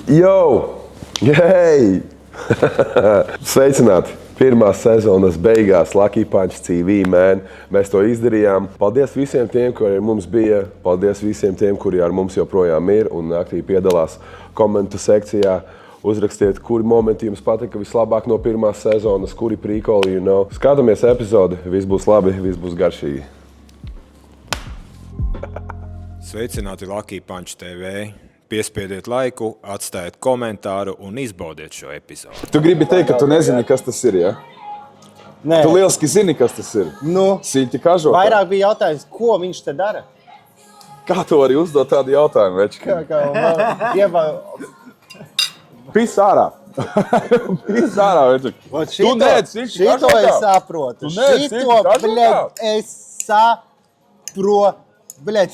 Jo! Hei! Sveicināti! Pirmās sezonas beigās Lucky Punch TV, man. Mēs to izdarījām. Paldies visiem tiem, kuri mums bija. Paldies visiem tiem, kuri ar mums joprojām ir un aktīvi piedalās komentu sekcijā. Uzrakstiet, kuri momenti jums patika vislabāk no pirmās sezonas, kuri prīkoli, you know. Skatāmies epizodi, viss būs labi, viss būs garšīgi. Sveicināti Lucky Punch TV. Piespiediet laiku, atstājiet komentāru un izbaudiet šo epizodu. Tu gribi teikt, ka tu nezini, kas tas ir, ja? Nē, Tu lieliski zini, kas tas ir. nu, Sīļķi kažokā. vairāk bija jautājums, ko viņš te dara. Kā tu vari uzdot tādu jautājumu, večki? Pis ārā. Pis ārā, večki. Tu neēd sīļķi Šito kažokā. es saprotu. Tu neēd Šito, sīļķi kažokā. bļed, es saprotu. Bļed.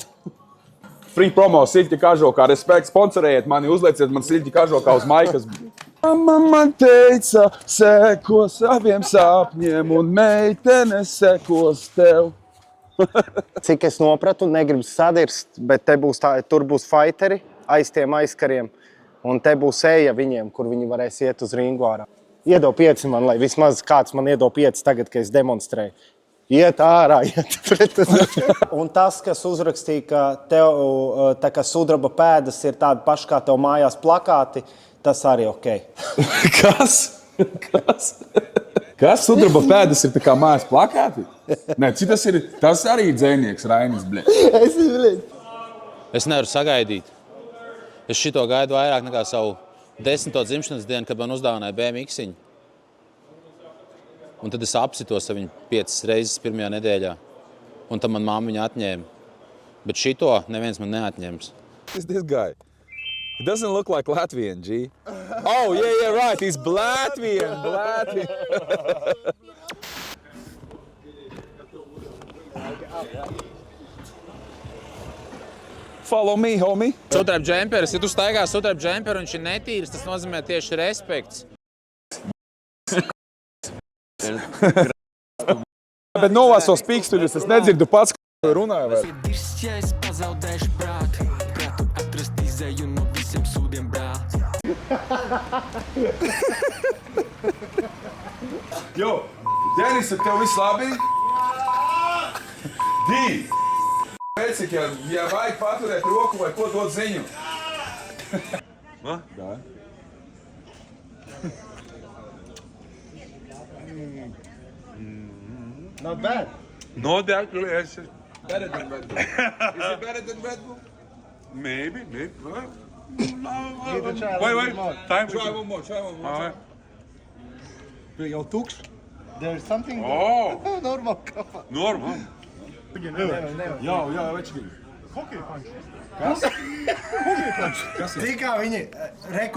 Free promo, Sīļķi kažokā. Respekt, sponsorējiet mani, uzlieciet man Sīļķi kažokā uz maikas. Mamma man teica, seko saviem sapņiem un meitene sekos tev. Cik es nopratu, negribas sadirst, bet te būs tur būs fighteri aiz tiem aizkariem. Un te būs eja viņiem, kur viņi varēs iet uz ringu ārā. Iedod 5 man, lai vismaz kāds man iedod 5 tagad, kad es demonstrēju. Iet ārā, iet pret. Un tas, kas uzrakstīja, ka tev tā kā sudraba pēdas ir tāda paša kā tev mājās plakāti, tas arī ok. Kas? Kas? Kas? Sudraba pēdas ir tā kā mājas plakāti? Nē, citas ir, tas arī dzēnieks Rainis, bļē. Es nevaru sagaidīt. Es šito gaidu vairāk nekā savu 10. dzimšanas dienu, kad man uzdāvināja BMX-iņu. Un tad es apsitos ar viņu 5 reizes pirmajā nedēļā. Un tad man mamma viņu atņēma. Bet šito neviens man neatņems. Who's this guy? He doesn't look like Latvian, G. Oh, yeah, right. He's Latvian. Follow me, homie. Sudraba džemperis, ja tu staigā sudraba džemperu un viņš ir netīrs, tas nozīmē tieši respekts. Bet novāso spīkstuļus, es nedzirdu pats, ko runāju vēl. Ja es pazaudēšu prātu, prātu atrast izēju no visiem sūdiem, brāt. Jo, Denis, tev viss labi? Dī! Pēc, ja vajag paturēt roku vai ko dot ziņu. Va? Da. Not bad. Not actually, it's better than Red Bull. Is it better than Red Bull? Maybe. Well, wait. Time. Try one more. All right. Jau tukšs. There's something Oh, normal. normal. Jā, večki. Tikā viņi,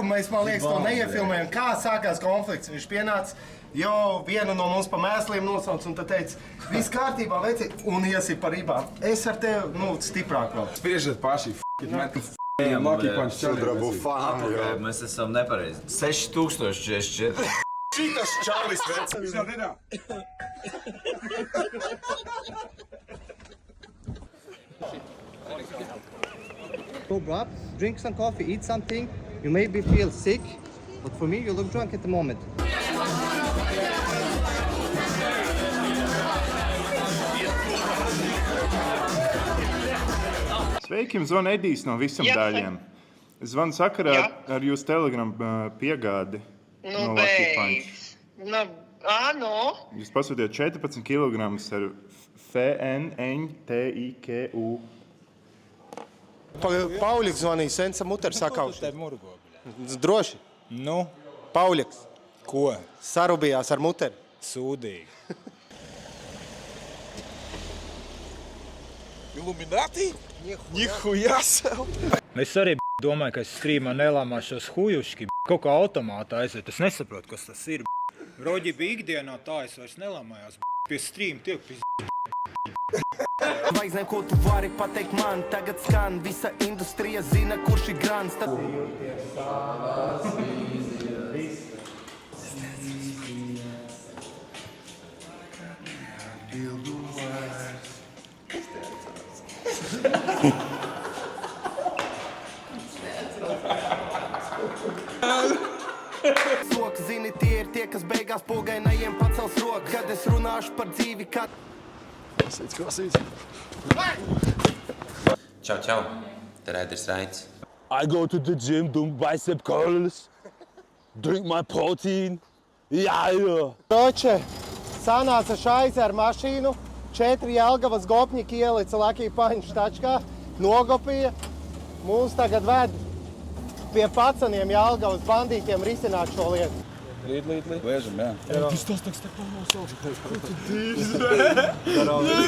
mēs, man liekas, to neiefilmējam, kā sākās konflikts. Viņš pienāca, jo vienu no mums pa mēsliem nosauc un tad teica, viss kārtībā, veci, un iesi par rībām. Es ar tevi, stiprāk vēl. Spriežiet paši, Lucky Punch Sudrabu čaļi. fani, jo. Mēs esam nepareizi. 6044. Šitas čalis, veci. Go up, drink some coffee, eat something. You maybe feel sick, but for me, you look drunk at the moment. Sveiki, jums zvana Edijs no visam daļiem. Es zvanu sakarā ar jūsu Telegram piegādi no Lucky Punch. Jūs pasūtījāt 14 kg ar FNNTIKU. Pauliks zvanīja, Sensa Muter sakauši. Te murgo, bļa. Droši. Nu, Pauliks ko? sarubījās ar Muteri. Sūdīgi. Illuminati? Nihuja sev. Es arī domāju, ka es strīmā nelāmāšu šos hujuški, kaut kā automātā aiziet. Es nesaprotu, kas tas ir. Roģi bija ikdienā tā, es vairs nelāmājās. Pie strīma tiek pis. Vai zinu, ko tu vari pateikt man, tagad skan, visa industrija zina, kurš ir grants. mājās pūgainajiem pacels roku, kad es runāšu par dzīvi, kad... Čau, čau. Te Raiders Raits. I go to the gym, do bicep curls, drink my protein. Jā. Roče, sanāca šaize ar mašīnu, 4 Jelgavas gopņiki ielica Lucky Punch tačkā, nogopīja. Mūs tagad ved pie pacaniem Jelgavas bandītiem risināt šo lietu. Līt. Lēžam, jā. Tas tā pamosauši. Ko tu dīzi, Nē,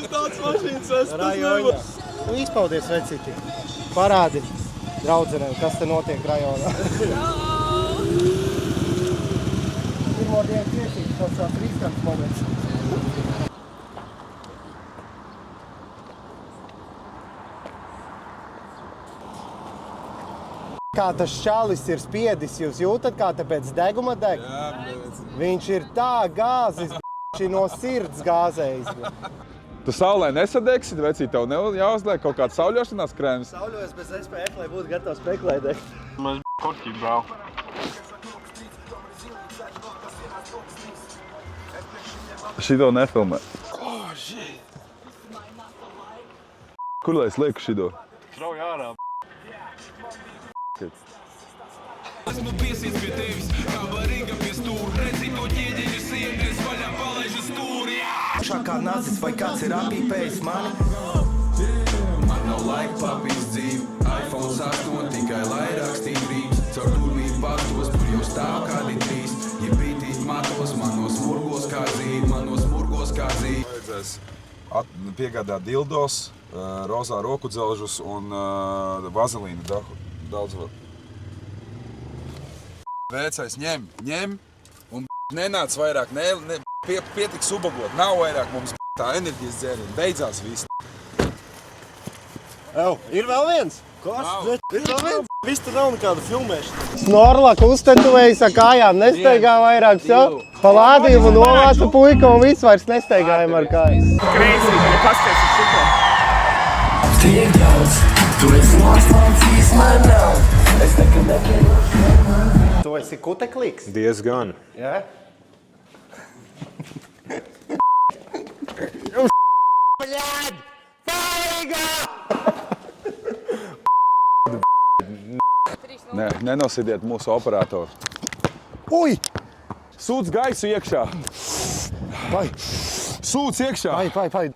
tāds mašīnas esmu. Nu, izpaudies, vecīti. Parādi draudzenēm, kas te notiek rajonā. Pirmo dienu tiešīgi tas tāds riskants moments. Kā tas čalis ir spiedis, jūs jūtat, kā te pēc deguma deg? Jā, bet... Viņš ir tā gāzis, no sirds gāzējis. Tu saulē nesadegsi, vecīt, tev jāuzliek kaut kāds sauļošanās krēms? Sauļojas bez SPF, lai būtu gatavs peklēdē. Mēs korķī, brau. Šito nefilmē. Kur lai es lieku šito? Brau jārā. Esmu piesies pie tevis, kā barīga pie stūra. Redzi to ķieģeņu sienu, es vaļā palaižu stūri. Šākā nazis vai kāds ir apīpējis mani? Man nav laika papīs dzīvi, iPhone 8 tikai lai rakstīju rīt. Caur durvīm patos, tur jau stāv kādi 3. Ja pītīt matos, manos murgos kā zīd. Vajadzēs piegādāt dildos, rozā rokudzelžus un vazelīnu daudz var. Vēcais ņem un nenāc vairāk, pietiks ubagot, nav vairāk mums tā enerģijas dzēriena, beidzās viss. Ir vēl viens? Nav. Ir vēl viens? Viss tur nav nekāda filmēšana. Snorlaka uztetovējas ar kājām, nesteigā vairāk, jo? Palādījumu novāca puika un viss vairs nesteigājam ar kājām. Kreisī, ja pasties uz šito. Tiek daudz, tu esi noslaucījis man nav. Es nekad nepienu. Tu esi kuteklīgs? Diezgan. Jā? Bļād! Pārīgā! Nē, nenosidiet mūsu operatoru. Uj! Sūc gaisu iekšā. Vai! Sūc iekšā. Pai.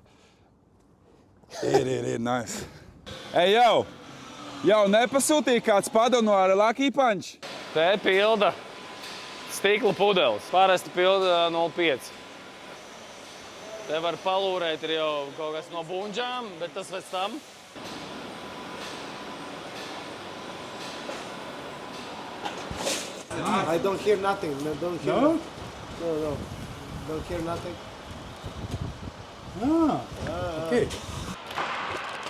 Ir, nice. Ej, jau nepasūtīja kāds padonu ar Lucky Punch? Te pilda stikla pudeles. Parasti pilda 0,5. Te var palūrēt, ir jau kaut kas no bunģām, bet tas pēc tam. I don't hear nothing. Don't hear No? No. Don't hear nothing. Okay.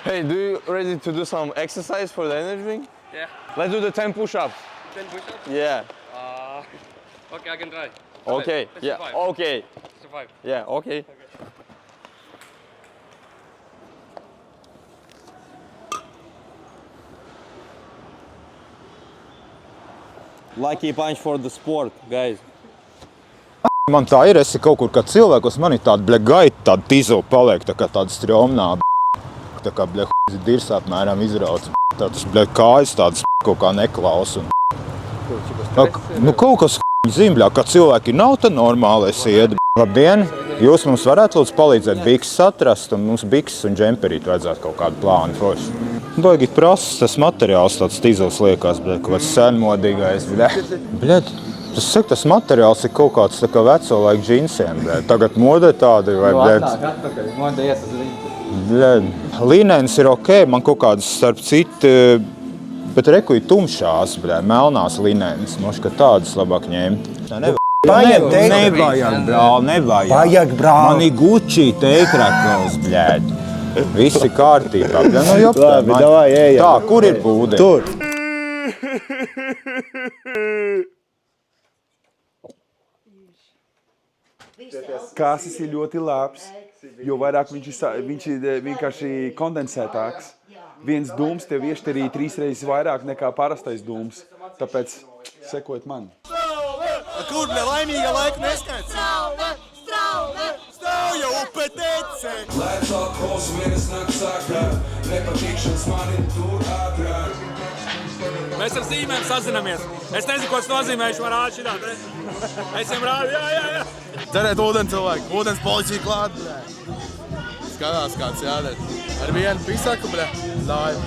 Hey, do you ready to do some exercise for the energy drink? Yeah. Let's do the 10 push-ups. 10 push-ups? Yeah. Okay, I can try. Okay. Let's Yeah. survive. Okay. Survive. Yeah. Okay. Lucky Punch for the sport, guys. Man tā ir, esi kaut kur kā cilvēkos, man ir tāda gaita, tāda tīzo paliek, tā kā tāda stromnā, tā kā dirs apmēram izrauc, tādas kājas tādas kaut kā neklaus. Nu kaut kas zimbļā, kā cilvēki nav tā normālais ied. Labdien, jūs mums varētu lūdzu palīdzēt bikses atrast, un mums bikses un džemperīt vajadzētu kaut kādu plānu forši. Baigi prasas tas materiāls, tāds tīzels liekas, kaut kāds senmodīgais, bļed. Tas saka, tas materiāls ir kaut kāds tā kā veco laiku džinsiem, bļed. Tagad mode tādi, vai bļed? Bļed. Līnēns ir ok, man kaut kādas starp citu, bet reku ir tumšās, bļed, melnās līnēns. Moši, ka tādas labāk ņemt. Nevajag, brāl. Vajag, brāl. Man ir Gucci teikrakls, bļed. Visi kārtībā, bļed. Nu, joptā, davai, ejam. Tā, kur ir būde? Tur. Kāsis ir ļoti labs, jo vairāk viņš ir vienkārši kondensētāks. Viens dūms tev iešterīja 3 reizes vairāk nekā parastais dūms, tāpēc sekojiet man. Kur laimīga laika neskaits? Strauja upe tece! Lēc alkohols vienas nakts agrāk, nepatīkšanas mani tur ātrāk. Mēs ar zīmēm sazinamies. Es nezinu, ko tas nozīmē, viņš man rāda šitā. Es viņam rādu, jā. Cerēt ūdeni cilvēku, ūdens policija klāt, bļē. Skatās kāds jādara. Ar vienu pisaku, bļē, laivu.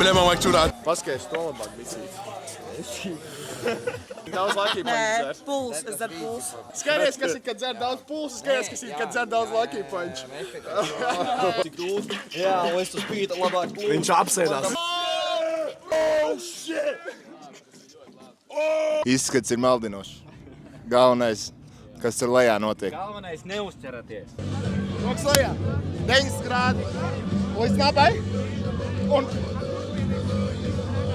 Bļē, man vajag čurāt. Paskaidrs, to labāk bisīt. Daudz Lucky Punch dzer. Puls, es dzeru puls. Skaties, kas ir, kad dzer daudz pulsu, skaties, kas ir, kad dzer daudz Lucky Punch. Tik dūs. Jā, un es tu spīta labāk plūdu. Viņš apsēdās. Oh, shit! Izskats ir maldinošs. Galvenais, kas tur lejā notiek. Galvenais neuzķeraties. Rokas lejā. 90 grādi. Līdz nabai. Un...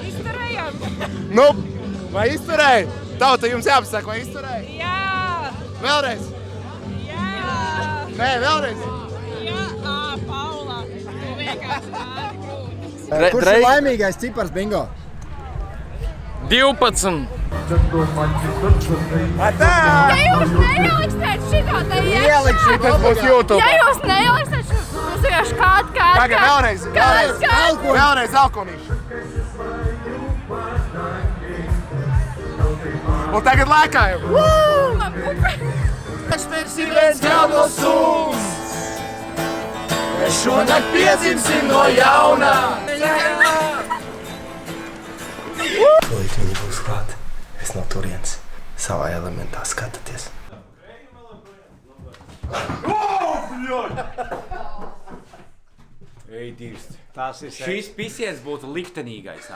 Izturējām. Nu, vai izturēji? Tauta, jums jāpasaka, vai izturēji? Jā. Vēlreiz? Jā. Nē, vēlreiz? Jā, Paula. Tu vienkārši rādi grūti. Kurš ir laimīgais cipars bingo? 12. Ja jūs neieliksiet šitā te iekšā. Ielikšu, tas būs YouTube. Ja jūs neieliksiet šitā, tas vienkārši kād. Tagad vēlreiz alkonīšu. Un tagad lēkājam. Tas ir viens jaunos sūns. Mēs šonakt piedzimsim no jaunā. Tūlīt viņi būs klāt. Es no turienes savā elementā skatāties. Ej, dirst. Šīs pisiens būtu liktenīgais.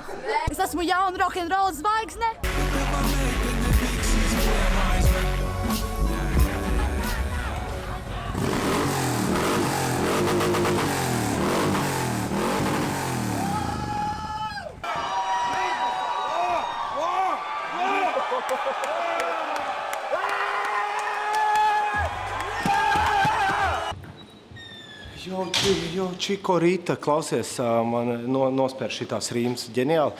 Es esmu jauna rock'n'roll zvaigzne. Jo, Čiko Rīta, klausies, man nospēr šitās rīmas ģeniāli.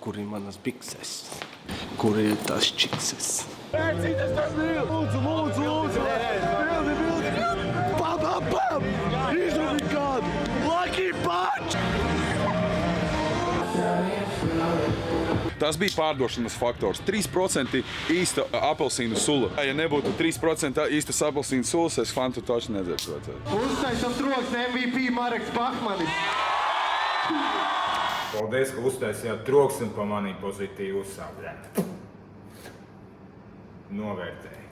Kur ir manas bikses? Kur ir tās čikses? Lūdzu! Bam! Izrunī kādu! Lucky Punch! Tas bija pārdošanas faktors. 3% īsta apelsīnu sula. Ja nebūtu 3% īstas apelsīnu sulas, es fantu taču nedzertu. Uztaisam troksni MVP Mareks Bachmanis. Paldies, ka uztaisījāt troksni pa manī pozitīvu uzsākt. Novērtēju.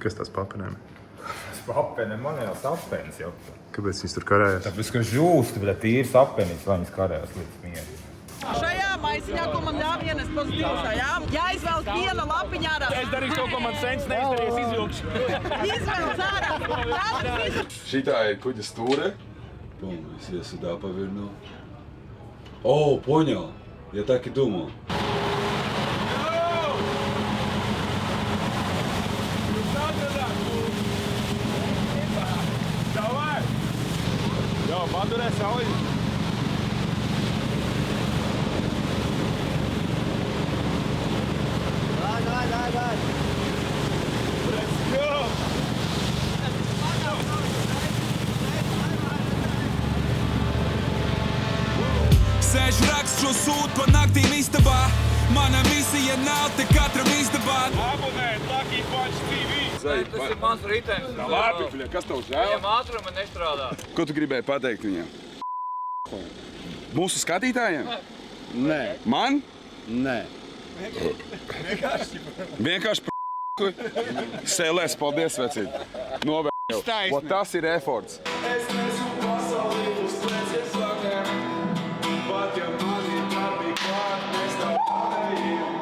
Kas tas papenēm? Tas papenēm, man jau sapenis jau. Kāpēc viņas tur karājās? Tāpēc, ka žūst, bet tīri sapenis, lai viņas karājās līdz mieru. Šajā maisiņā, ko man ļāv ienes pozitīvs, jāizvēlas viena lapiņā ārā. Es darīšu to, ko man sens neizdarīs, izvilkšu. Izvēlas ārā. Šitā ir kuģa stūre. Полностью сюда повернул. О, понял. Я так и думал. Давай! Йо, Бандуре, сауй! Давай! Let's go! Sēž raksts šo sūtu pa naktīm istabā. Mana misija nav te katram izdabāt. Abonēt Lucky Punch TV! Tas ir mans ritenis. Labi, kas tev žēl? Viņam ātruma nestrādā. Ko tu gribēji pateikt viņam? Mūsu skatītājiem? Nē. Man? Nē. Vienkārši Sēlēs, paldies, vecīt. Novēl. Tas ir eforts. Es nesu pasaulī uz plecies sakām. Pat ja mani darbi klāt, mēs tā pārējiem.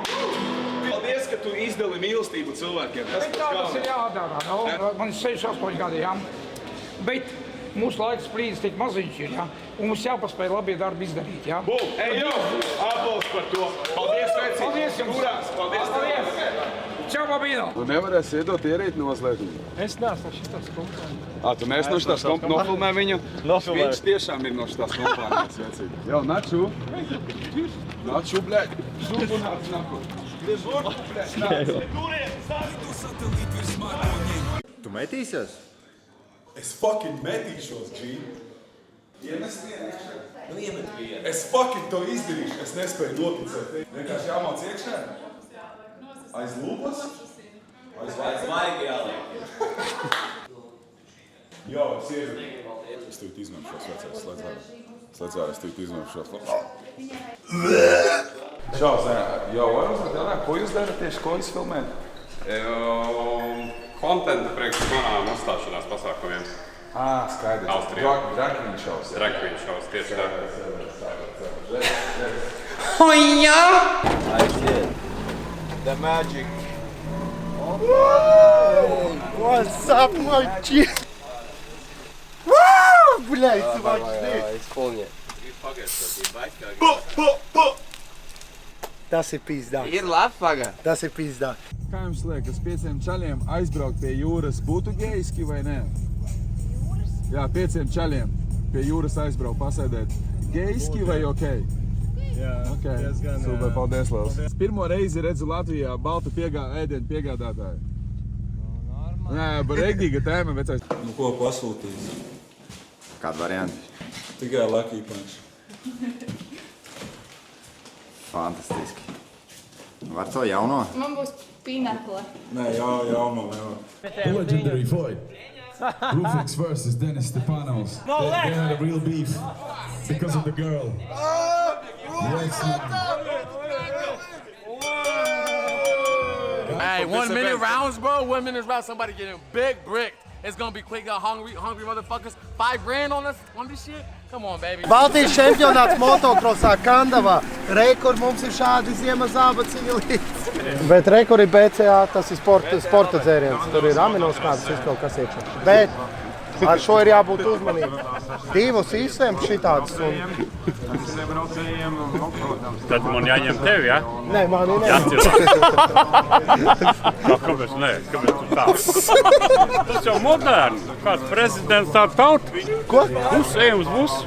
Paldies, ka tu izdali mīlestību cilvēkiem. Tas ir jādara. Man ir 6-8 gadi, jā. Bet mūsu laiks sprīdis tik maziņš ir, jā. Un mums jāpaspēj labie darbi izdarīt, jā. Bum! Ej, jau! Aplaus par to! Paldies, vecīt! Paldies jums! Kurās! Paldies! Paldies! Čau, Babino! Tu nevarēsi iedot ierīt noslēgumu. Es neesmu šitas kompānijas. Tu neesi no šitās kompānijas. Nofilmē viņu. Nofilmē. Viņš tiešām ir no šitās kompānijas. Vecīgi. Jau, naču. Naču, bļaļ. Žubu nāc, naku. Žubu, bļaļ, nāc. Tu metīsies? Es fucking metīšos, G. Iemest vienu iekšā? Nu, iemet vienu. Es fucking to izdarīšu, es nespēju noticēt. Vienkārši jāmāc iekšā? Aiz lūpas? Aiz maigi jāliek. Jo, es iežu. Es tev izmēmšos, vecais, slēdz ārā, es tev izmēmšos. Čau, Zēnā. Jo, varu uzdot jādāk, ko jūs darat tieši, ko jūs filmēt? Kontenta priekš manām uzstāšanās pasākumiem. Skaidrs. Austrijā. Drag queen shows. Drag queen shows, tieši tā. Hoņā! I did. The magic. What's up, my G? Woo! Блядь, смачный. Исполни. Tas ir pizdā. Ir labi, paga. Tas ir pizdā. Kā jums liekas, 5 čaļiem aizbraukt pie jūras būtu geiski vai nē? Jā, 5 čaļiem pie jūras aizbraukt, pasēdēt. Geiski vai okei? Jā, diezgan. Super, paldies, Lels. Pirmo reizi redzu Latvijā baltu ēdienu piegādātāju. Nē, barīga tēma, vecais. Nu, ko pasūtīs? Kādu variantu? Tikai Lucky Punch. Fantastiski. Var to jauno? Man būs pinakle. Nē, jauno nevar. Legendary fight. Rufix versus Dennis Stepanovs. They had a real beef because of the girl. Hey, 1 minute rounds, bro. 1 minute rounds. Somebody getting big bricked. It's gonna be quick. Got hungry motherfuckers. $5 grand on this shit. Come on, baby. Baltijas čempionāts motokrosā Kandavā. Kur mums ir šādi ziemas zābaciņi līdz. Bet kur ir BCA, tas ir sporta dzēriens. Tur ir aminoskābes, kaut kas iekšā. Bet ar šo ir jābūt uzmanīgi. 2 īsiem šitādas. Tad man jāņem tevi, ja? Nē, mani ne. Kāpēc nē? Kāpēc tu tā? Tas jau moderni. Kāds prezidents tā tauta? Ko? Ejam uz busu.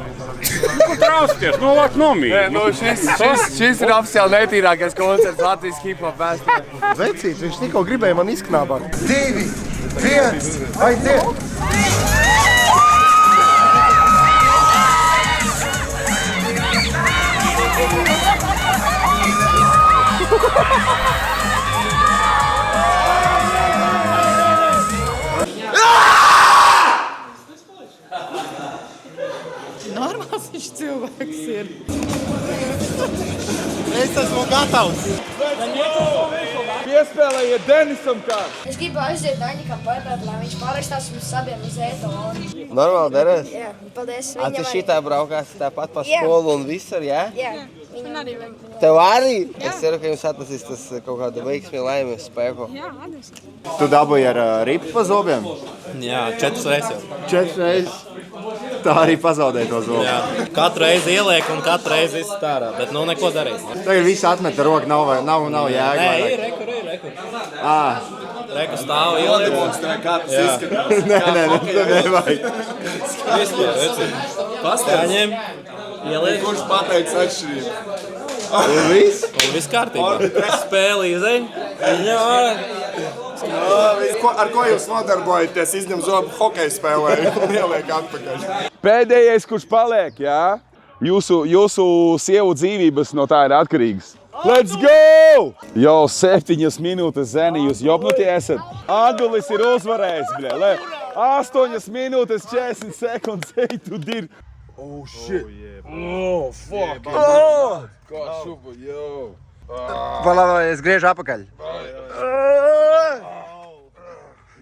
Ko trausties? Novāk nomīt. Šis ir oficiāli netīrākais koncerts Latvijas hip-hop vēsturē. Vecīt, viņš tikko gribēja man izknābāt. 2, 1, aiziet! Normāls viņš cilvēks ir. Es esmu gatavs. Piespēlējiet Denisam kāds. Es gribu aiziet Daņikam pajautāt, lai viņš parakstās mums abiem uz ētonu. Normāli derēs? Jā, paldies. Tu šitā braukās tāpat pa skolu un visur, jā? Jā. Tev arī? Es ceru, ka jums atnesīs tas kaut kādu veiksmi, laimi, spēku. Jā, atnes. Tu dabūji ar ripu pa zobiem? Jā, 4 reizes. 4 reizes? Tā arī pazaudēja to zobu. Jā, katru reizi ieliek un katru reizi izstārā, bet nu neko darīs. Tagad viss atmeta roku, nav jēga. Nē, ir, rekur. Reku stāv ieliek. Nē, tu nevajag. Vispār, redzi. Paņem, ieliek. Kurš pateiks atšķirību? Un viss? Un viss kārtībā. Spēli izēj. Ar ko jūs nodarbojaties? Izņem zobu hokeju spēlē un ieliek atpakaļ. Pēdējais, kurš paliek, jā? Jūsu sievu dzīvības no tā ir atkarīgas. Let's go! Jau 7 minūtes, Zeni, jūs jopnutie esat. Adulis ir uzvarējis, bļa. 8 minūtes 40 sekundes, tu dir. Oh, shit. Oh, fuck. Oh! God, super, yo. Palāvā, es griežu apakaļ.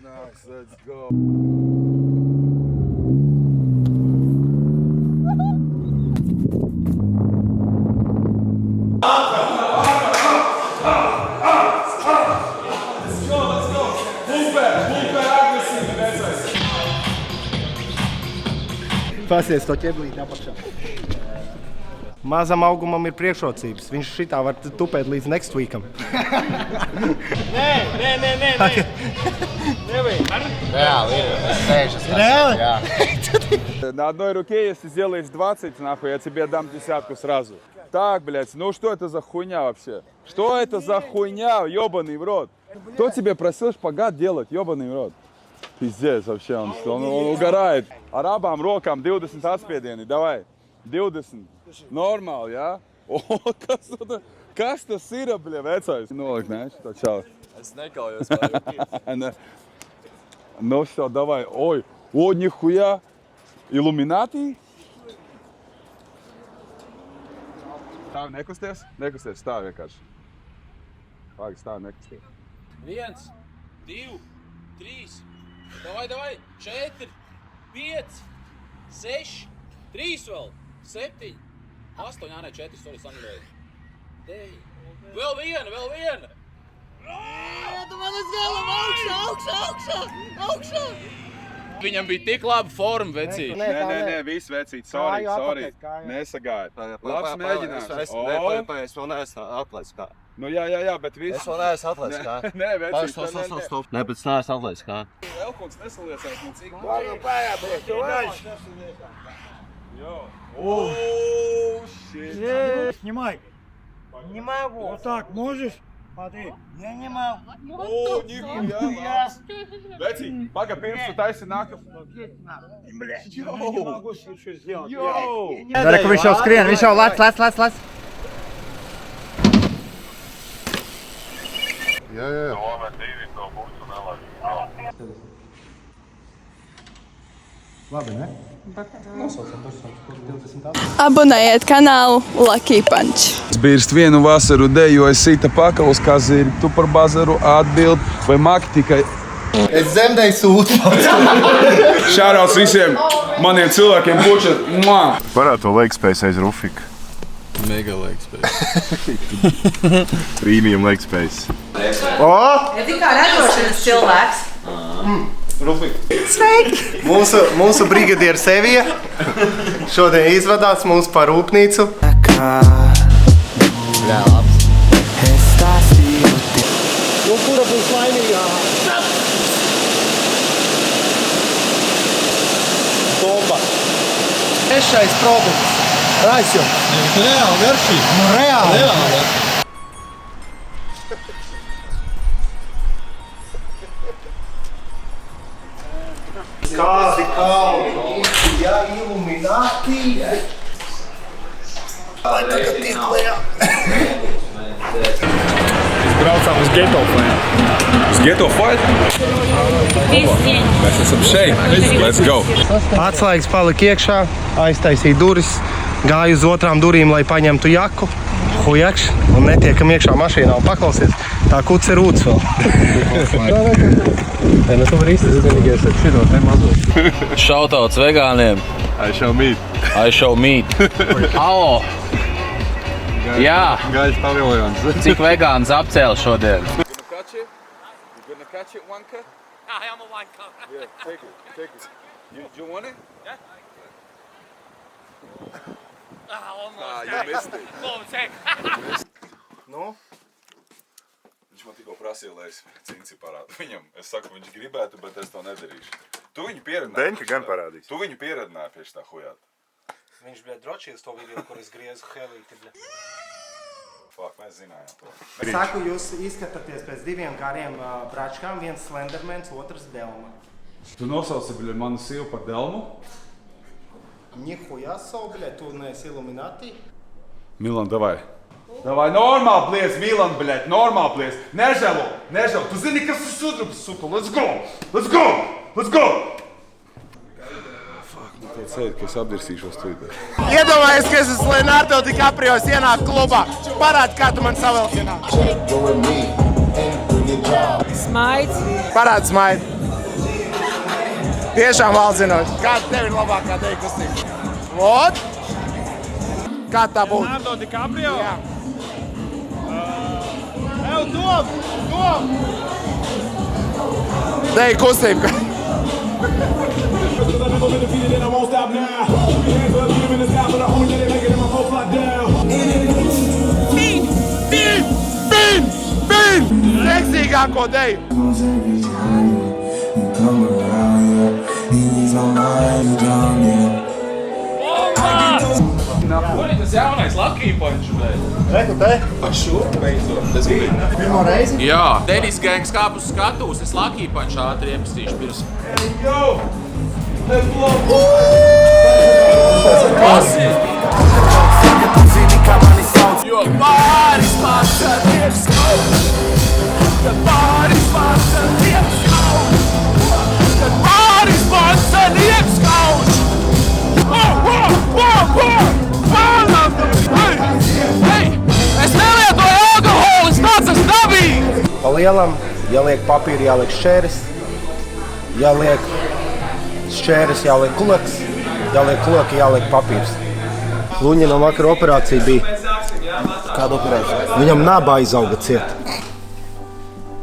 Nice, let's go. Pasies to ķeblīt apakšā. Mazam augumam ir priekšrocības. Viņš šitā var tupēt līdz next weekam. Nē. Реально, Реально? На одной руке, если сделаешь 20, нахуй, я тебе дам 10 сразу. Так, блядь, ну что это за хуйня вообще? Что это за хуйня, ёбаный в рот? Кто тебе просил шпагат делать, ёбаный в рот? Пиздец вообще, он угорает. Arabām rokām 20 atspiedieni, davai. 20. Normāli, jā? O, kas tas ir, bļa, vecais? Nolikt, ne? Šitā čau. Es nekaujos vēl. Ну все, давай. Ой, о, нихуя. Illuminati? Stāv, nekusties? Nekusties, stāv vienkārši. Vajag stāv, nekusties. 1, 2, 3. Davai. 4, 5, 6, 3 vēl. 7, 8, ne, 4, sorry, sangrēju. 9. Vēl viena. Tu man uz galam augšā! Viņam bija tik laba forma, vecīt. Nē, viss vecīt, sorry. Nesagāja. Labs mēģinājums. Es vēl neesmu atlaists kā. Nu jā, bet viss. Es vēl neesmu atlaists kā. Nē, vecīt. Stop. Nē, bet es neesmu atlaists kā. Elkungs nesaliecās man cik. Оу, shit. Снимай. Не могу. Вот так, можешь? Смотри. Я не могу. О, нихуя. Vecī, paga, pirms tu taisi nākam. Блядь, я не могу ничего сделать. Darek, viņš jau skrien, viņš jau lec. Jā. Labi, ne? Abonējiet kanālu Lucky Punch. Birst vienu vasaru dejoju sita pakaus kā zirgi, tu par bazaru atbild, vai maki tikai... Es zemdēju sūtu. Šārauts visiem maniem cilvēkiem bučat. Varētu to leg space aiz Rufika. Mega leg space. Premium leg space. Ja tikai radošanas cilvēks. Sveiki! Mūsu brigadieris Evija šodien izvadās mūs par rūpnīcu. Jā, labs. Nu, kura būs laimīgā? Bomba. Trešais produkts. Raisio. Tu reāli garšīgi. Nu, reāli. Kādi kalni, ja Illuminati. Lai tagad tiek lejā. Mēs braucām uz Ghetto Fight. Uz Ghetto Fight? Mēs esam šeit. Let's go. Atslēgas palika iekšā, aiztaisīja duris, gāja uz otrām durīm, lai paņemtu jaku. Hujaks, un netiekam iekšā mašīnā. Un paklausies, tā kuts ir rūts vēl. Nu, tu vari iztas vienīgais ar šito te mazot. Shoutouts vegāniem. I show meat. Alo! Jā! Gaļas paviljons. Cik vegāns apcēl šodien? You gonna catch it, Wanka? I am a wanker. Yeah, take it. You want it? Yeah. You missed it. Nu? Viņš man tikko prasīja, lai es cinci parādu viņam. Es saku, viņš gribētu, bet es to nedarīšu. Tu viņu pieredināji. Deņka gan parādīs. Tu viņu pieredināji pie šitā hujāt. Viņš, bļa, drošīs to video, kur es griezu helīti, bļa. Fuck, mēs zinājām to. Es saku, jūs izskatāties pēc diviem gariem bračkām, viens Slendermans, otrs Delma. Tu nosauci, bļa, manu sīvu par Delmu? Nihuja savu, bļa, tu neesi Illuminati? Milan, davai. Davai, normāli plies, Milan, bļaļ, normāli plies. Nežēlo. Tu zini, kas ir sudrups, suka. Let's go! Fuck, man tāds sēd, ka es apdirsīšos tvītē. Iedomājies, ka es esmu Leonardo DiCaprio ienāk klubā. Parād, kā tu man savelcinā. Smaids. Parād smaidi. Tiešām valdzinoši. Kāda tev ir labākā deju kustība? Vot? Kā tā būtu? Leonardo DiCaprio? Jā. Dom! Deju kustība. I never been defeated and I won't stop now. Put your hands up, get them in the sky for the homie that they make it in my whole fly down. Milzīgāko deju! Tas jaunais Lucky Punch, blēd. Reku te? Šur, beidzot. Tas bija. Pirmo reizi? Jā, Dedijs Gangs kāp uz skatuves, es Lucky Punch ātri iepistīšu pirms. Hey, yo! Let's blow! Jo pāris pārstāvjiem skauž, kad pāris pārstāvjiem skauž, kad pāris pārstāvjiem skauž. Hei, es nelietoju alkoholu, es tāds esmu dabīgi! Pa lielam, ja liek papīri, jāliek šķēris. Ja liek šķēris, jāliek kloks. Ja liek kloki, jāliek papīrs. Luņinam vakar operācija bija. Kāda operācija? Viņam naba aizauga ciet.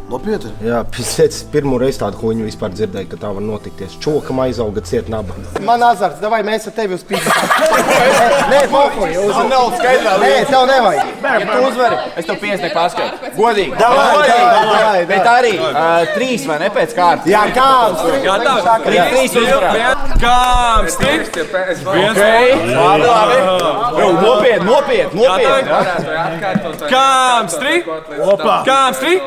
Nopietni? Jā, pēc pirmo reizi tādu huņu vispār dzirdēju, ka tā var notikties. Čokam aizauga ciet naba. Man azarts, davai mēs ar tevi uz pīti. Nē, pohuj. Man nav skaidrā Nē, tev nevajag. Ja tu uzvari, es tev 50 paskatu. Godīgi. Davai. Bet arī 3 vai ne pēc kārtas? Jā, kāds. Gatavs? 3 uzvarā. Kāms, tik? Labi. Nopietni. Kāms, tik? Kāms, tik?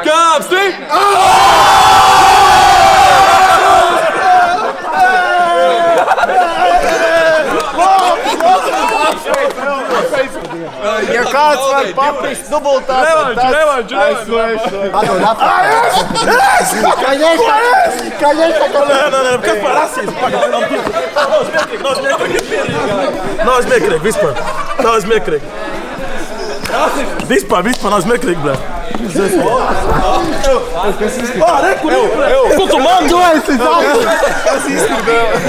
Kāps, tik? Ja kāds var paprist dubultā, tad tas... Atdod atpakaļ. Конечно, Kas par rasismu? Nav smieklīgi vispār. Nav smieklīgi. Vispār nav smieklīgi, blē. Ko tu man? Tu esi zaudējis. Es izskatījos.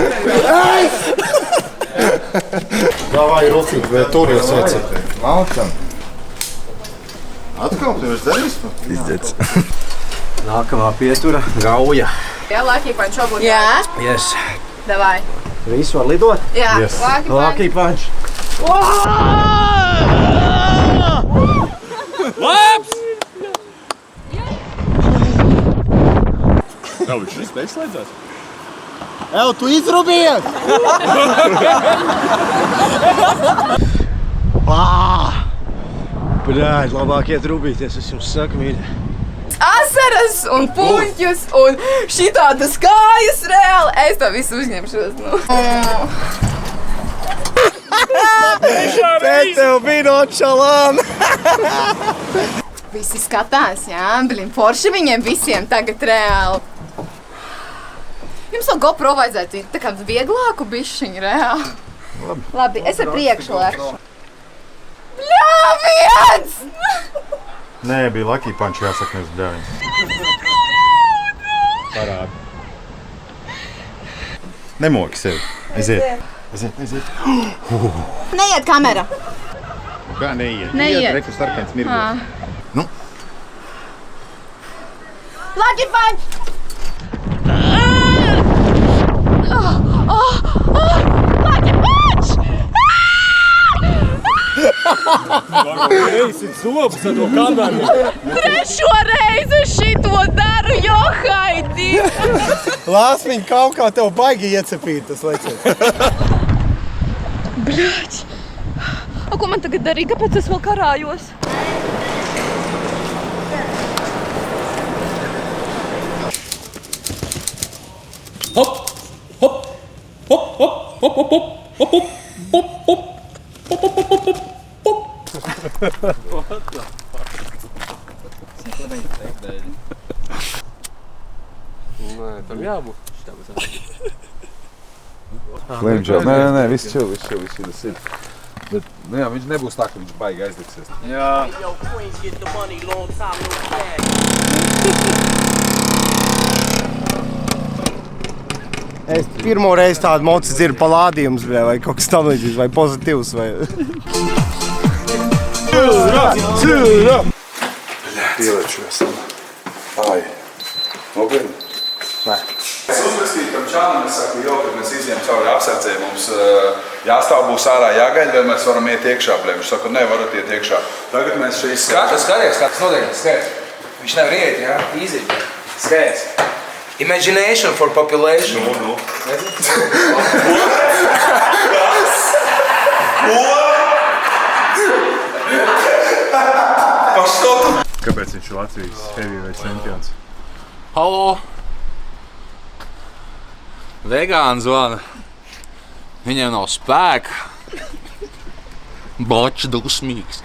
Davai, Rufik, vai tur jūs vecīt? Malkam. Atkal tu esi darījis? Izdēts. Nākamā pietura – gauja. Jā, Lucky Punch obligāti. Jā. Yes. Davai. Visi var lidot? Jā. Yes. Lucky Punch. Labs! Nav viņš vispār izslēdzās? Ev, tu izrubies! Bļāļ, labāk iet rubīties, es jums saku, mīļa. Asaras un puņķus un šitādas kājas reāli. Es to visu uzņemšos. Te tev bija nonšalāna. Visi skatās, jā, blin, forši viņiem visiem tagad reāli. Jums vēl GoPro vajadzētu ir tā kā vieglāku bišķiņu reāli. Labi, es ar priekšu lēkšu. Bļāviens! Nē, bija Lucky Punch jāsaka, nevis bļāviens. Parādi. Nemoki sevi. Aiziet. Neiet kamera. Kā neiet? Neiet. Reku starpens mirgos. Nu? Lucky Punch! Lucky Punch! Reisit zobus ar to kameru. Trešo reizi šito daru, Johaidi! Lāsmiņ, kaut kā tev baigi iecepīt tas lecēt. Bļāķi! Ko man tagad darīt? Kāpēc es vēl karājos? Hop, hop, hop, hop, hop, hop, hop, hop, hop, hop, hop, hop, hop, hop, hop. What the fuck? Nē, tam jābūt. Lemžēl. Nē, viss čil, tas ir. Bet, nu jā, viņš nebūs tā, ka viņš baigi aizdegsies. Jā. Es pirmo reizi tādu moci dzirdu palādījums, vai kaut kas tam līdzīgs, vai pozitīvs, vai... Pielēčos. Ai. Nopietni. Nē. Es uzrakstīju tam čānam, es saku, jo, kad mēs izjām cauri apsardzē, mums jāstāv būs ārā jāgaļ, vai mēs varam iet iekšā, blē. Viņš saka, nevarat iet iekšā. Tagad mēs šeit Skaties, kā tas notiek, skaties. Viņš nevar iet, jā? Easy. Skaties. Imagination for population. Nu. Kāpēc viņš ir Latvijas heavyweight čempions? Halo! Vegāni zvana. Viņiem nav spēka. Bočs dusmīgs.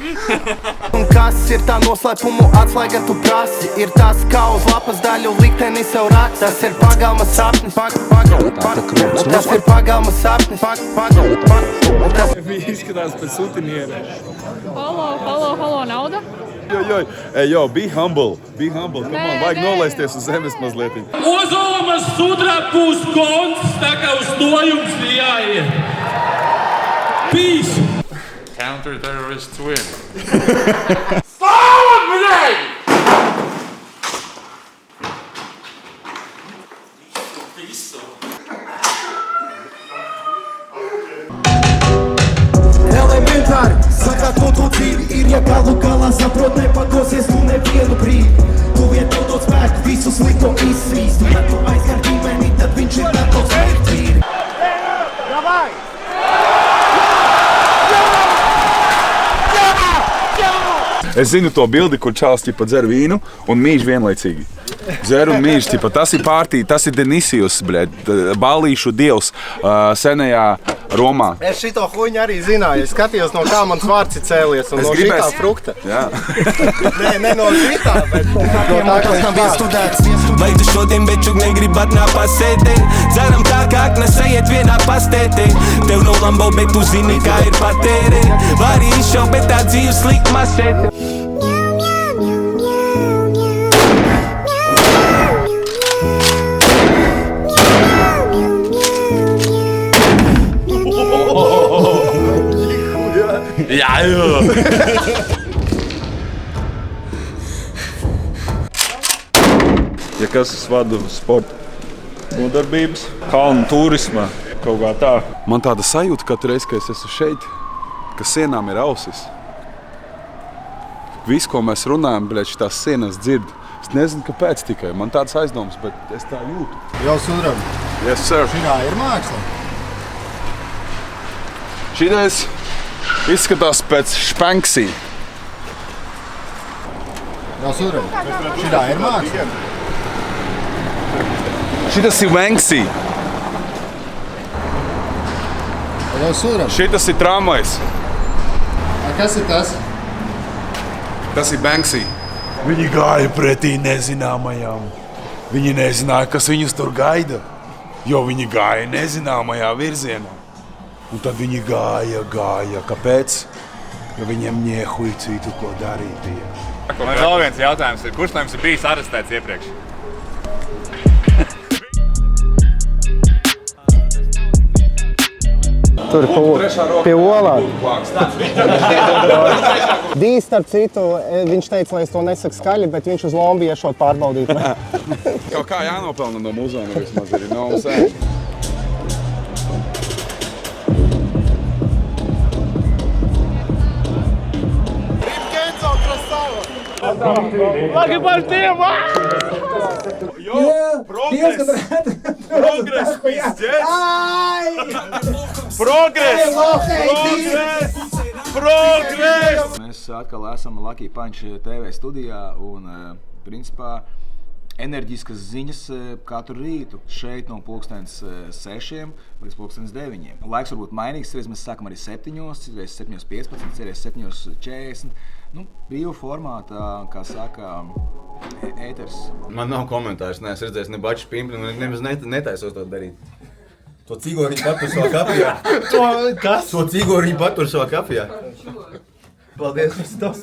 Un kas ir tā noslēpumu atslēga tu prasi? Ir tas, kā uz lapas daļu likteni sev rakst. Tas ir pagalma sapnis. Tas ir pagalma sapnis. Viņi izskatās pēc sutiniera. Halo, nauda? Jo, be humble. Come on, vajag nolaisties uz zemes mazliet. Ozolamas sudrapus konts, tā kā uz to jums jāiet. Peace! Counter-terrorists win. Stāvat minēji! Elementāri, sakāt, ko tu dzīvi ir, ja galu galā saprot, nepakosies tu nevienu brīdi. Tu vien dodot spēku, visu slikto izsvīst. Ja tu aizskar ģimeni, tad viņš ir gatavs vērtīri. Davai! Es zinu to bildi, kur čāls ķipa dzer vīnu un mīž vienlaicīgi. Dzer un mīž, ķipa, tas ir pārtī, tas ir Denisijus, bļed, ballīšu dievs senajā Romā. Es šito huņu arī zināju, es skatījos, no kā mans vārds ir cēlies un no šitā frukta. Jā. ne no šitā, bet no tā, kas nav iestudēts. Vai tu šodien bečuk negribat nā pasētē? Dzeram tā, kā aknas ejiet vienā pastētē. Tev no Lambo, bet tu zini, kā ir patērē. Vari izšau, bet tā dzīves slikt masētē. Ja kas es vadu sporta nodarbības, kalnu turismā, kaut kā tā. Man tāda sajūta katru reizi, kad es esmu šeit, ka sienām ir ausis. Viss, ko mēs runājam, bļēt, šitās sienas dzird. Es nezinu, kāpēc tikai. Man tāds aizdoms, bet es tā jūtu. Jau Sudram. Yes, sir. Šitā ir māksla. Šitais izskatās pēc Špenksī. Jau Sudram. Šitā ir māksla. Šitas ir Venksī. Jau Sudram. Šitas ir tramvajs. Kas ir tas? Tas ir Banksy. Viņi gāja pretī nezināmajām. Viņi nezināja, kas viņus tur gaida, jo viņi gāja nezināmajā virzienā. Un tad viņi gāja. Kāpēc? Jo viņiem niehuj citu, ko darīt bija. Man vēl viens jautājums ir, kurš no jums ir bijis arestēts iepriekš? Tur pie olām. Dīs, starp citu, viņš teica, lai es to nesaku skaļi, bet viņš uz lombu iešot pārbaudīt. Kaut kā jānopelna no muzona vismaz ir. No Lagi par tiem! Progress, pizdzēs! Progress! Mēs atkal esam Lucky Punch TV studijā un, principā, enerģiskas ziņas katru rītu šeit no 6 līdz 9. Laiks varbūt mainīgs, citreiz mēs sākam arī 7, citreiz 7:15, citreiz 7:40. Brīvu formātā, kā saka, ēters. Man nav komentārs, neesmu redzējis ne baču pimpli, nemaz netaisos to darīt. To cigoriņu patur savā kafijā. Kas? To cigoriņu patur savā kafijā. Paldies, tas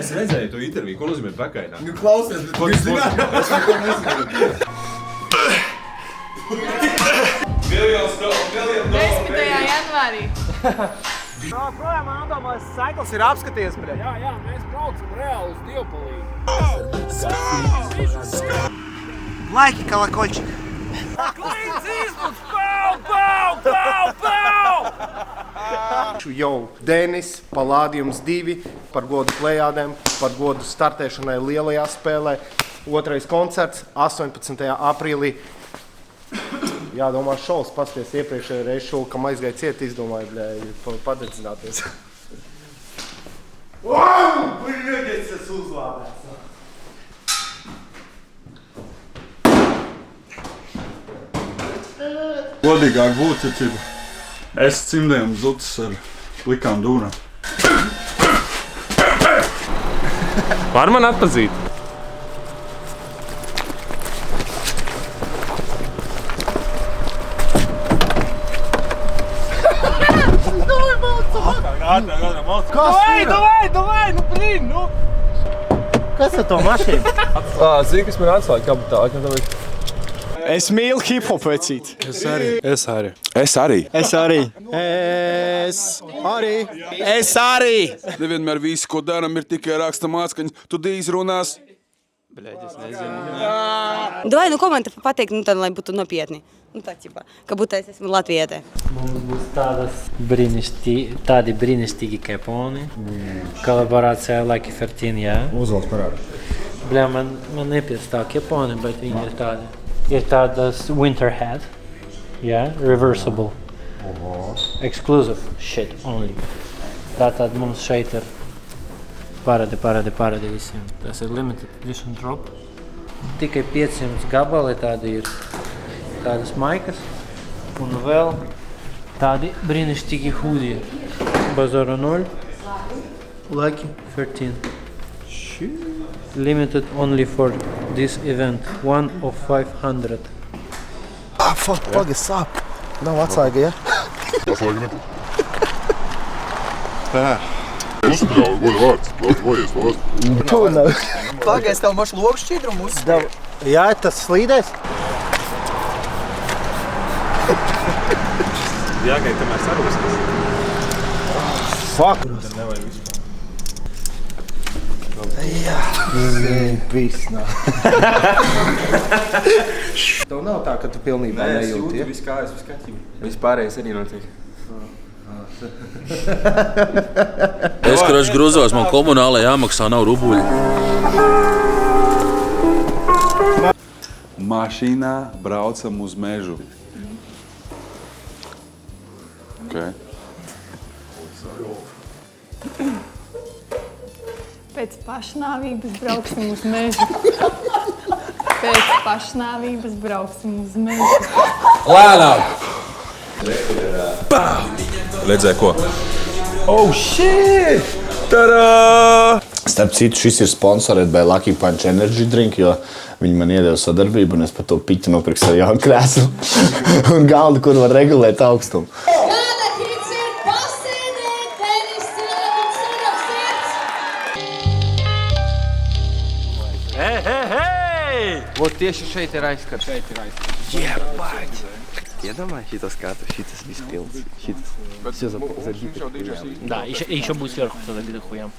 Es redzēju to interviju, ko nozīmē bekainā? Klausies, ko tu zināt? 10. janvārī. Projām Andomais saikls ir apskaties, bļa. Jā, mēs braucam reāli uz Dievpalīgu. Laiki, kalakoļčik. Klīns izputs! Pau! Jau Denis, Palādījums 2, par godu plejādēm, par godu startēšanai lielajā spēlē. Otrais koncerts 18. aprīlī. Jādomā šovs, pasties iepriekšējā reize šovu, kam aizgāja ciet, izdomāju, padedzināties. Bļaģis, es uzlādēs. Godīgāk būtu, ja es cimdēju zutus ar plikām dūrām. Var man atpazīt? Davai, nu blīn, nu! Kas ar to mašīnu? Zini, kas man atslēg kabatā, Es mīlu hip-hop vecīt. Es arī. Nevienmēr visi, ko daram, ir tikai raksta māckaņas. Tu dīz runās. Davai, nu ko man te pateikt, nu tad, lai būtu nopietni. Nu tā, ķipā, ka būtu es esmu latvietē. Mums būs tādi brīnistīgi keponi. Kolaborācijā Lucky 13, jā. Uzvalds parāda. Bļā, man nepiestāv keponi, bet viņi ir tādi. Ir tādas winter hat, jā, reversible. Exclusive shit only. Tātad mums šeit ir parādi visiem. Tas ir limited edition drop. Tikai 500 gabali tādi ir. Tādas maikas un vēl tādi brīnišķīgi hoodie. Bazara 0, Lucky 13. Limited only for this event, 1 of 500. Fuck, pagas sāp. Nav atslēga, ja? Atslēga ne? Tā. Uzbrauc, goļu vārds. Lojas. Tu nav. Pagas, tev maš logu šķidrumu uzspēl. Jā, tas slīdēs. Jāgaid, kamēr sarūstas. Fuck! Nevajag vispār. Jā, viss nav. Tev nav tā, ka tu pilnībā nejūti, ja? Viss kājas, viss kaķim. Viss pārējais arī notiek. Es, kroč, gruzos, man komunālai jāmaksā, nav rubuļi. Mašīnā braucam uz mežu. Okay. Pēc pašnāvības brauksim uz mežu. Lēnām! Redzēji ko? Oh shit! Tadā! Starp citu, šis ir sponsorēt by Lucky Punch Energy Drink, jo viņi man iedeva sadarbību un es par to piķi nopirku savu jaunu krēslu un galdu, kur var regulēt augstumu. Vot tieši šeit ir aizskats. Jebать! Iedomāji šitas skatu, šitas viss pilns. Šitas. Все забито хуям. Да, еще будет сверху все забито хуям.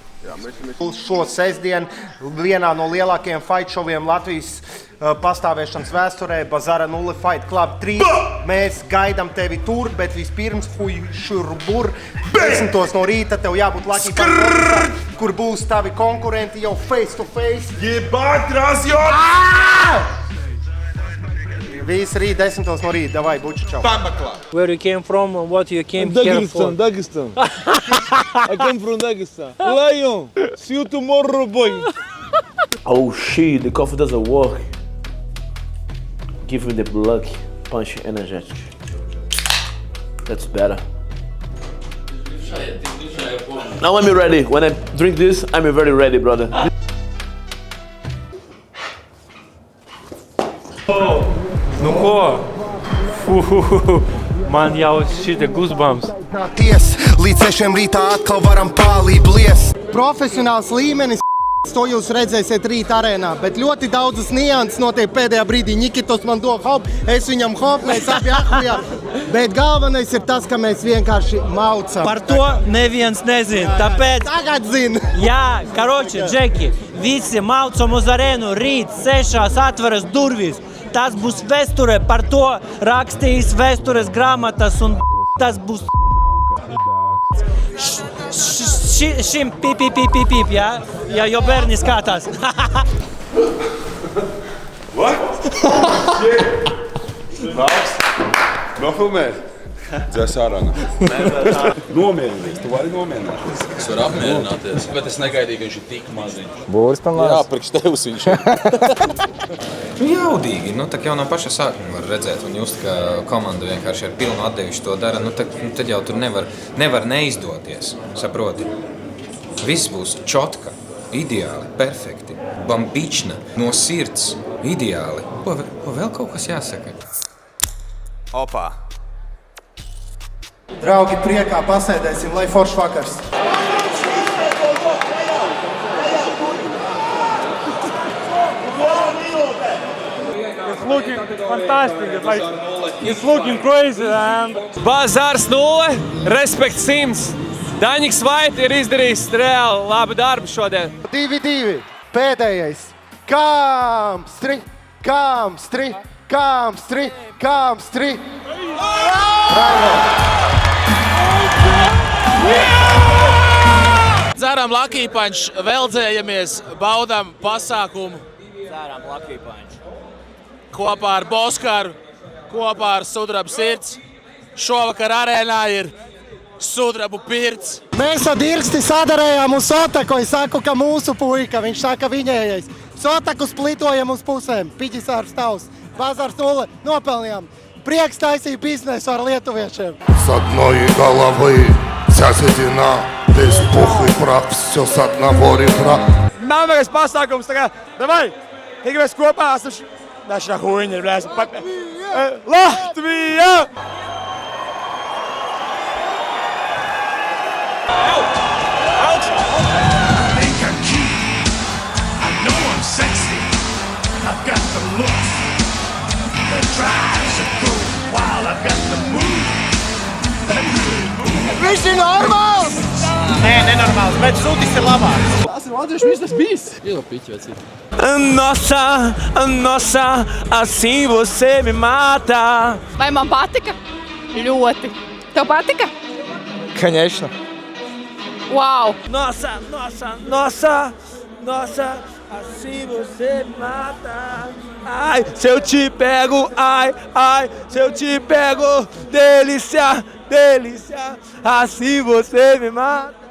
Šo sestdienu vienā no lielākajiem fight šoviem Latvijas pastāvēšanas vēsturē Bazara 0 Fight Club 3. Mēs gaidām tevi tur, bet vispirms šurbur 10 no rīta tev jābūt Lucky Punch, kur būs tavi konkurenti jau face to face. Jebat, razjot! Visi rīt 10 no rīta, davai, buči, čau. Where you came from and what you came here for? Dagestan. I come from Dagestan. Lion, see you tomorrow, boy. Oh shit, the coffee doesn't work. Give me the Lucky Punch Energetic. That's better. Now I'm ready. When I drink this, I'm very ready, brother. Nu ko? Man jau šita goosebumps. Ties, līdz 6 rītā atkal varam pālī blies. Profesionāls līmenis To jūs redzēsiet rīt arēnā, bet ļoti daudzas nianses notiek pēdējā brīdī. Nikitos man dod hop, es viņam hop, mēs abi ahujām. Bet galvenais ir tas, ka mēs vienkārši maucam. Par to neviens nezina, tāpēc... Tagad zina! Jā, karoči, Džeki, visi maucam uz arēnu, rīt 6 atveras durvis. Tas būs vēsture, par to rakstīs vēstures grāmatas un tas būs... Šim pip, jā? Ja jau bērni skatās. What? Nofilmēt? Dzēs ārā. Nomierinies, tu vari nomierināties. Es varu apmierināties, bet es negaidīju, ka viņš ir tik maziņš. Būris tam lās? Jā, priekš tevs viņš ir. Jaudīgi, tā jau no paša sākuma var redzēt un just, ka komanda vienkārši ar pilnu atdevišķi to dara, tad jau tur nevar neizdoties, saproti. Viss būs čotka, ideāli, perfekti, bambična, no sirds, ideāli. Ko vēl kaut kas jāsaka? Opā! Draugi, priekā pasēdēsim, lai foršs vakars. It's looking fantastic. It's looking crazy. Bazārs 0, respekts 100. Daņiks Vaiti ir izdarījis reāli labu darbu šodien. 2-2. Pēdējais. Kāmstri, kāmstri, kāmstri, kāmstri. Bravo! Dzeram Lucky Punch, veldzējamies, baudām pasākumu. Dzeram Lucky Punch. Kopā ar Boskaru, kopā ar Sudrabu sirds. Šovakar arēnā ir Sudrabu pirts. Mēs ar Dirksti sadarējām uz Sotaku. Es saku, ka mūsu puika, viņš saka viņējais. Sotaku splitojam uz pusēm. Piģisārs tavs. Bazārs 0. Nopelnījām. Prieks taisīt biznesu ar lietuviešiem. С одной головы вся седина, весь пух и прах, все с одного ребра. Nākamais pasākums, davai, tikai mēs kopā esam našā huiņa, Latvija! Viņš ir normāls! Nē, nenormāls, bet sūtis ir labāks. Tas ir latviešu viss tas bijis. Ielo piķi, vecīt. Nosa, assim você me mata. Vai man patika? Ļoti. Tev patika? Конечно. Wow! Nossa, assim você me mata. Ai, se eu te pego, ai, se eu te pego, delícia, assim você me mata.